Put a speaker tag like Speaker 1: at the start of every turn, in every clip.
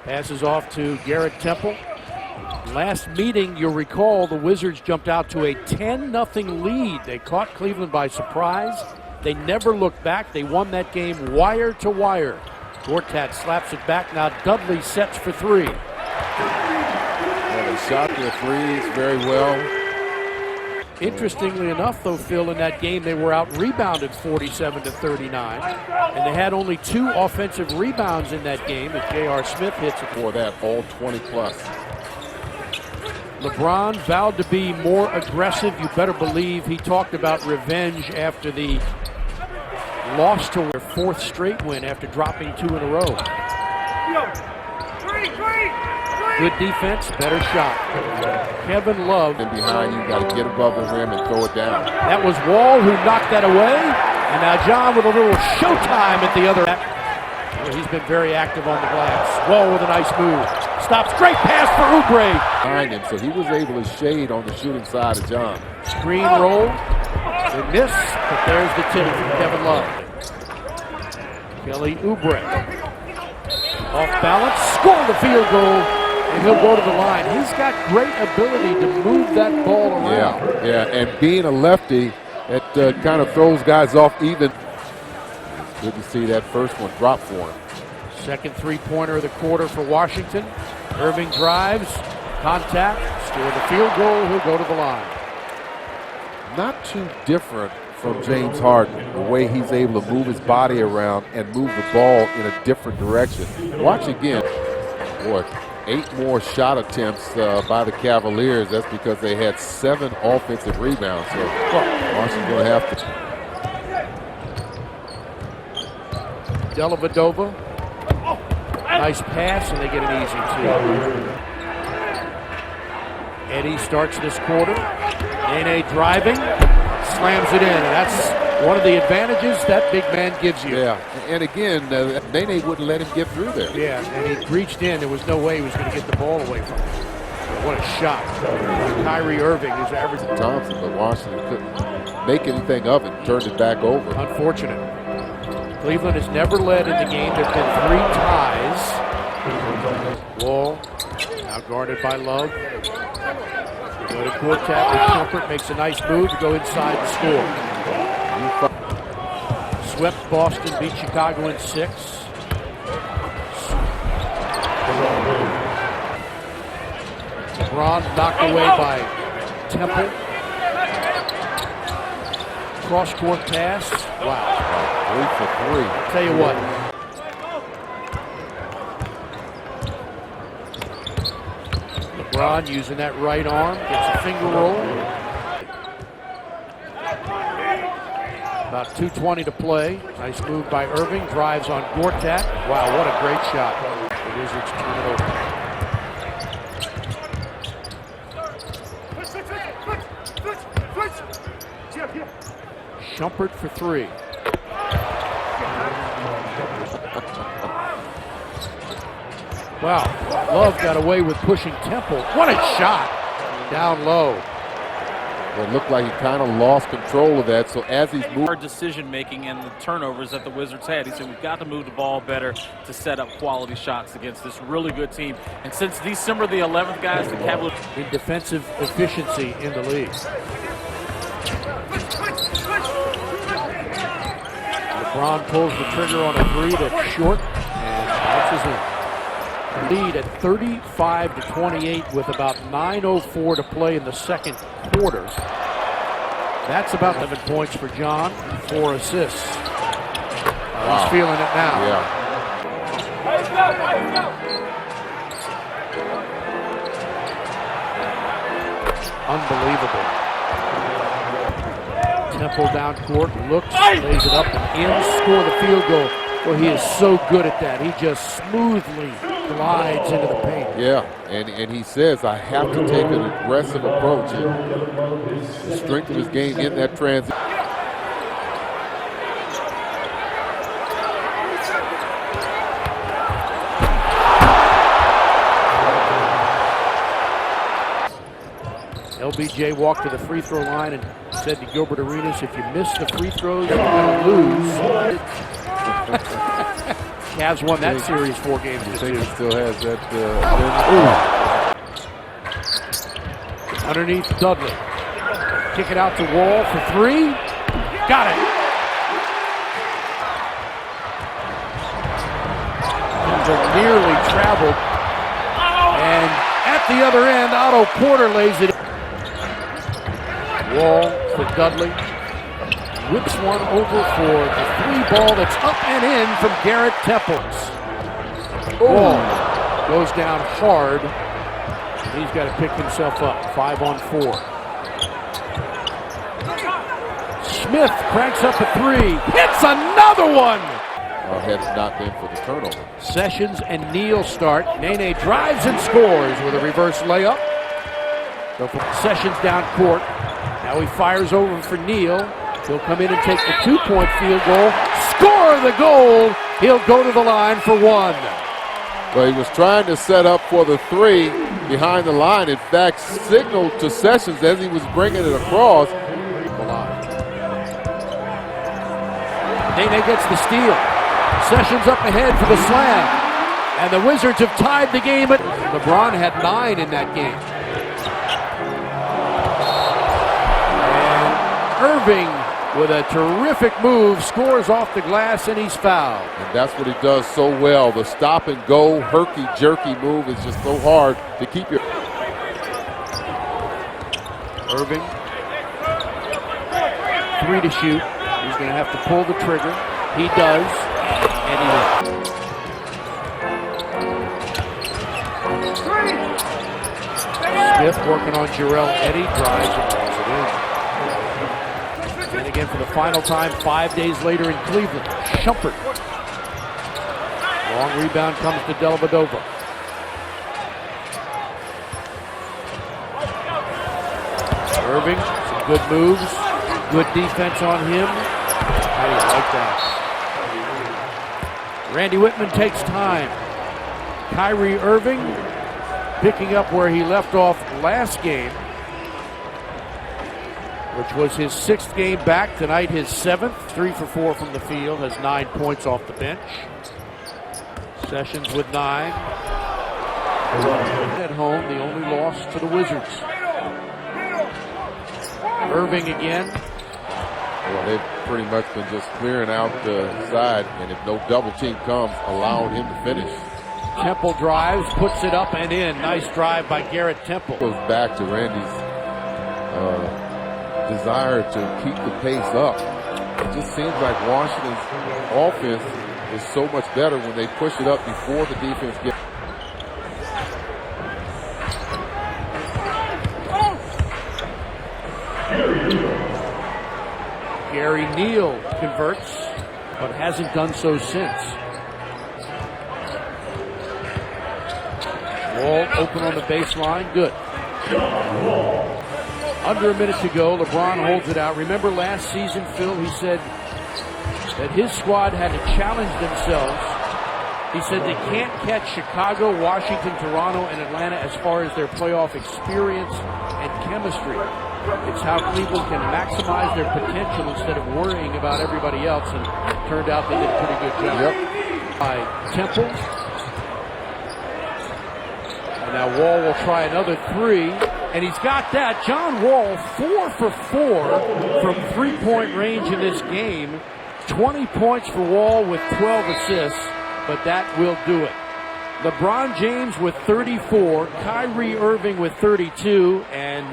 Speaker 1: Passes off to Garrett Temple. Last meeting, you'll recall, the Wizards jumped out to a 10-0 lead. They caught Cleveland by surprise. They never looked back. They won that game wire to wire. Gortat slaps it back. Now Dudley sets for three.
Speaker 2: Well, they shot their threes very well.
Speaker 1: Interestingly enough, though, Phil, in that game, they were out-rebounded 47-39. And they had only 2 offensive rebounds in that game as J.R. Smith hits it.
Speaker 2: For that, all 20-plus.
Speaker 1: LeBron vowed to be more aggressive. You better believe he talked about revenge after the loss to their 4th straight win after dropping 2 in a row. Good defense, better shot. Kevin Love.
Speaker 2: And behind you, got to get above the rim and throw it down.
Speaker 1: That was Wall who knocked that away. And now John with a little showtime at the other end. Well, he's been very active on the glass. Wall with a nice move. Stops, great pass for Oubre.
Speaker 2: Behind him, so he was able to shade on the shooting side of John.
Speaker 1: Screen roll. They miss, but there's the tip from Kevin Love. Kelly Oubre. Off balance, score the field goal, and he'll go to the line. He's got great ability to move that ball around.
Speaker 2: Yeah, and being a lefty, it kind of throws guys off even. Good to see that first one drop for him.
Speaker 1: Second three-pointer of the quarter for Washington. Irving drives, contact, score the field goal, he'll go to the line.
Speaker 2: Not too different from James Harden, the way he's able to move his body around and move the ball in a different direction. Watch again. Boy, 8 more shot attempts by the Cavaliers. That's because they had 7 offensive rebounds. So Washington's going to have to.
Speaker 1: Dellavedova. Nice pass, and they get an easy 2. Eddie starts this quarter. Nene driving, slams it in, and that's one of the advantages that big man gives you.
Speaker 2: Yeah, and again, Nene wouldn't let him get through there.
Speaker 1: Yeah, and he reached in. There was no way he was going to get the ball away from him. What a shot. Kyrie Irving is averaging.
Speaker 2: Thompson, but Washington couldn't make anything of it, turned it back over.
Speaker 1: Unfortunate. Cleveland has never led in the game. There have been 3 ties. Wall, now guarded by Love. Go to Gortat with Shumpert, makes a nice move to go inside and score. Swept Boston, beat Chicago in 6. LeBron knocked away by Temple. Cross-court pass. Wow.
Speaker 2: 3 for 3.
Speaker 1: I'll tell you what. LeBron using that right arm, gets a finger roll. About 2:20 to play. Nice move by Irving, drives on Gortat. Wow, what a great shot. The Wizards turn it over. Shumpert for 3. Wow, Love got away with pushing Temple. What a shot! Down low.
Speaker 2: Well, it looked like he kind of lost control of that, so as he's moving.
Speaker 3: Our decision-making and the turnovers that the Wizards had, he said we've got to move the ball better to set up quality shots against this really good team. And since December the 11th, guys, the Cavaliers
Speaker 1: in defensive efficiency in the league. LeBron pulls the trigger on a 3 that's short and bounces in. Lead at 35-28 with about 9:04 to play in the second quarter. That's about 11 points for John, 4 assists.
Speaker 2: Wow.
Speaker 1: He's feeling it now.
Speaker 2: Yeah.
Speaker 1: Unbelievable. Temple down court, looks, lays it up and in, score the field goal. Well, he is so good at that. He just smoothly glides into the paint.
Speaker 2: Yeah, and he says, I have to take an aggressive approach. And the strength of his game in that transition.
Speaker 1: LBJ walked to the free throw line and said to Gilbert Arenas, if you miss the free throws, you're going to lose. Cavs won that series 4 games to 2.
Speaker 2: He still has that.
Speaker 1: Underneath Dudley. Kick it out to Wall for 3. Got it. Nearly traveled. And at the other end, Otto Porter lays it. Wall for Dudley. Whips one over for the 3 ball that's up and in from Garrett Temples. Wall goes down hard. He's got to pick himself up. 5-on-4. Smith cranks up a 3. Hits another one!
Speaker 2: Had it not been for the turnover.
Speaker 1: Sessions and Neal start. Nene drives and scores with a reverse layup. So from Sessions down court. Now he fires over for Neal. He'll come in and take the 2-point field goal. Score the goal! He'll go to the line for 1.
Speaker 2: Well, he was trying to set up for the 3 behind the line. In fact, signaled to Sessions as he was bringing it across.
Speaker 1: Nene gets the steal. Sessions up ahead for the slam. And the Wizards have tied the game. LeBron had 9 in that game. And Irving, with a terrific move, scores off the glass, and he's fouled.
Speaker 2: And that's what he does so well. The stop and go, herky-jerky move is just so hard to keep your...
Speaker 1: Irving. 3 to shoot. He's going to have to pull the trigger. He does. And he wins. Smith working on Jarrell Eddy. Drives and rolls it in. And again for the final time 5 days later in Cleveland. Shumpert. Long rebound comes to Dellavedova. Irving, some good moves. Good defense on him. How do you like that? Randy Whitman takes time. Kyrie Irving picking up where he left off last game, which was his 6th game back. Tonight his 7th. 3 for 4 from the field. Has 9 points off the bench. Sessions with 9. At home, the only loss to the Wizards. Irving again.
Speaker 2: Well, they've pretty much been just clearing out the side, and if no double team comes, allowing him to finish.
Speaker 1: Temple drives, puts it up and in. Nice drive by Garrett Temple.
Speaker 2: Goes back to Randy's desire to keep the pace up. It just seems like Washington's offense is so much better when they push it up before the defense gets.
Speaker 1: Gary Neal converts, but hasn't done so since. Wall open on the baseline, good. Under a minute to go, LeBron holds it out. Remember last season, Phil, he said that his squad had to challenge themselves. He said they can't catch Chicago, Washington, Toronto, and Atlanta as far as their playoff experience and chemistry. It's how Cleveland can maximize their potential instead of worrying about everybody else, and it turned out they did a pretty good job.
Speaker 2: Yep.
Speaker 1: By Temple. And now Wall will try another 3, and he's got that. John Wall, 4 for 4 from 3-point range in this game. 20 points for Wall with 12 assists, but that will do it. LeBron James with 34, Kyrie Irving with 32, and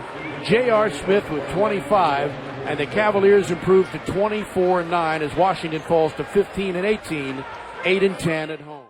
Speaker 1: J.R. Smith with 25. And the Cavaliers improved to 24-9 as Washington falls to 15-18, 8-10 at home.